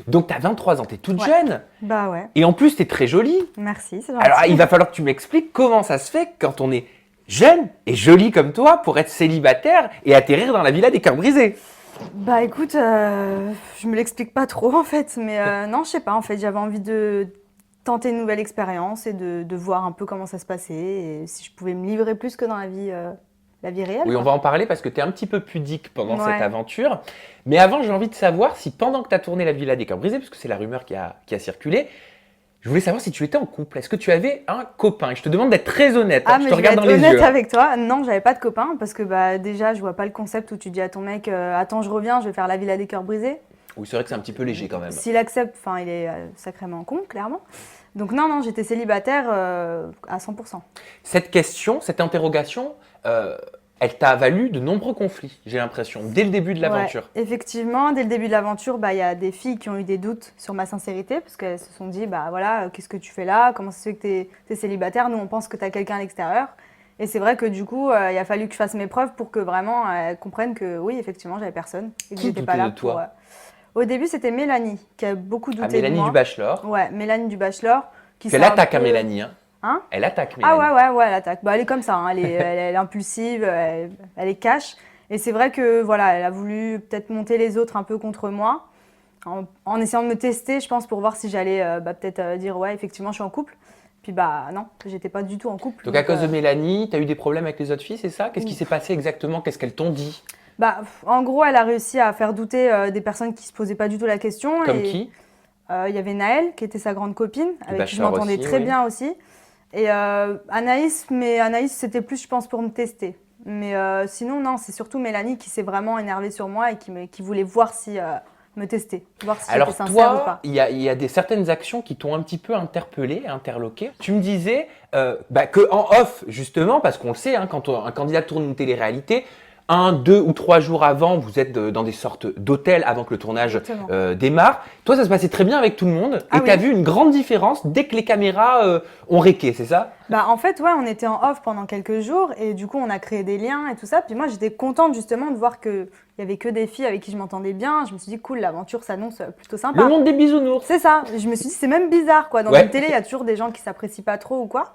Donc, tu as 23 ans, tu es toute Ouais. jeune. Bah ouais, Et en plus, tu es très jolie. merci, c'est gentil. Alors, il va falloir que tu m'expliques comment ça se fait quand on est jeune et jolie comme toi pour être célibataire et atterrir dans la villa des cœurs brisés. Bah écoute, je me l'explique pas trop en fait, mais non, je sais pas, en fait, j'avais envie de tenter une nouvelle expérience et de voir un peu comment ça se passait et si je pouvais me livrer plus que dans la vie réelle, Oui, on quoi. va en parler parce que tu es un petit peu pudique pendant cette Ouais. aventure. Mais avant, j'ai envie de savoir si pendant que tu as tourné la villa des cœurs brisés, parce que c'est la rumeur qui a circulé, je voulais savoir si tu étais en couple. Est-ce que tu avais un copain? Et je te demande d'être très honnête. Ah, Je mais te je vais regarde être dans les honnête yeux. avec toi. Non, j'avais pas de copain parce que bah déjà, je vois pas le concept où tu dis à ton mec attends, je reviens, je vais faire la villa des cœurs brisés. Oui, c'est vrai que c'est un petit peu léger quand même. S'il accepte, enfin, il est sacrément con, clairement. Donc non, non, j'étais célibataire à 100%. Cette question, cette interrogation, elle t'a valu de nombreux conflits, j'ai l'impression, dès le début de l'aventure. Ouais, effectivement, dès le début de l'aventure, bah, il y a des filles qui ont eu des doutes sur ma sincérité parce qu'elles se sont dit, bah voilà, qu'est-ce que tu fais là? Comment ça se fait que tu es célibataire? Nous, on pense que tu as quelqu'un à l'extérieur. Et c'est vrai que du coup, il a fallu que je fasse mes preuves pour que vraiment elles comprennent que oui, effectivement, j'avais personne et que Qui j'étais pas doutait là de pour. toi? Au début, c'était Mélanie qui a beaucoup Ah, douté de Mélanie moi. du Bachelor. Ouais, Mélanie du Bachelor. Qui Puis elle s'est un attaque à peu- Mélanie. Hein. Hein? Elle attaque Ah Mélanie. ouais, elle attaque. Bah, elle est comme ça, hein. Elle est impulsive, elle est cash. Et c'est vrai que voilà, elle a voulu peut-être monter les autres un peu contre moi, en essayant de me tester, je pense, pour voir si j'allais peut-être dire ouais, effectivement, je suis en couple. Puis bah non, j'étais pas du tout en couple. Donc à cause de Mélanie, tu as eu des problèmes avec les autres filles, c'est ça? Qu'est-ce qui s'est passé exactement? Qu'est-ce qu'elles t'ont dit? En gros, elle a réussi à faire douter des personnes qui se posaient pas du tout la question. Comme Et qui? il y avait Naël, qui était sa grande copine, avec qui je Bachelor m'entendais aussi, très oui. bien aussi. Et Anaïs, mais Anaïs, c'était plus, je pense, pour me tester. Mais sinon, non, c'est surtout Mélanie qui s'est vraiment énervée sur moi et qui voulait voir si me tester, voir si j'étais Alors sincère ou toi, pas. il y a certaines actions qui t'ont un petit peu interpellé, interloqué. Tu me disais que en off, justement, parce qu'on le sait, hein, quand un candidat tourne une télé-réalité, 1, 2 ou 3 jours avant, vous êtes dans des sortes d'hôtels avant que le tournage Exactement. démarre. Toi, ça se passait très bien avec tout le monde. Ah Et tu as oui. vu une grande différence dès que les caméras ont réqué, c'est ça? En fait, ouais, on était en off pendant quelques jours et du coup, on a créé des liens et tout ça. Puis moi, j'étais contente justement de voir qu'il y avait que des filles avec qui je m'entendais bien. Je me suis dit, cool, l'aventure s'annonce plutôt sympa. Le monde des bisounours. C'est ça. Je me suis dit, c'est même bizarre, quoi. Dans Ouais. une télé, il y a toujours des gens qui s'apprécient pas trop ou quoi.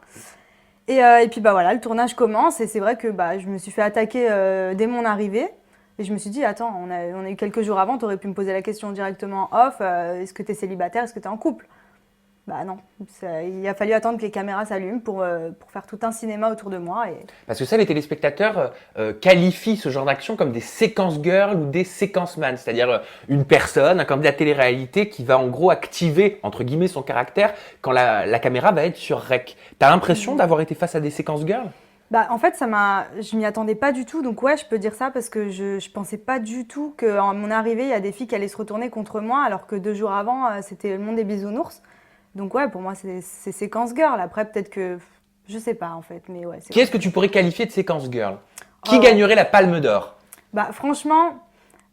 Et puis, bah voilà, le tournage commence. Et c'est vrai que bah, je me suis fait attaquer dès mon arrivée. Et je me suis dit, attends, on a eu quelques jours avant, tu aurais pu me poser la question directement en off. Est-ce que tu es célibataire? Est-ce que tu es en couple? Bah non. Il a fallu attendre que les caméras s'allument pour faire tout un cinéma autour de moi. Et... Parce que ça, les téléspectateurs qualifient ce genre d'action comme des séquences girls ou des séquences man, c'est-à-dire une personne, un candidat de télé-réalité qui va en gros activer, entre guillemets, son caractère quand la caméra va être sur rec. T'as l'impression d'avoir été face à des séquences girls? En fait, je m'y attendais pas du tout. Donc ouais, je peux dire ça parce que je pensais pas du tout qu'à mon arrivée, il y a des filles qui allaient se retourner contre moi alors que 2 jours avant, c'était le monde des bisounours. Donc ouais, pour moi, c'est séquence girl. Après, peut-être que... Je sais pas, en fait. Mais ouais, Qui est-ce que tu pourrais qualifier de séquence girl? Qui Oh. gagnerait la Palme d'Or? Franchement,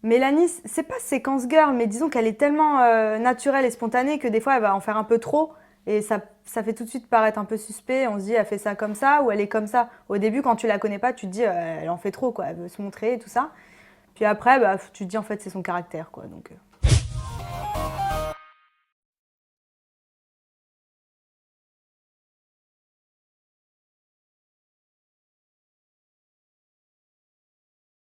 Mélanie, c'est pas séquence girl, mais disons qu'elle est tellement naturelle et spontanée que des fois, elle va en faire un peu trop. Et ça fait tout de suite paraître un peu suspect. On se dit, elle fait ça comme ça ou elle est comme ça. Au début, quand tu la connais pas, tu te dis, elle en fait trop, quoi. Elle veut se montrer et tout ça. Puis après, tu te dis, en fait, c'est son caractère, quoi. Donc,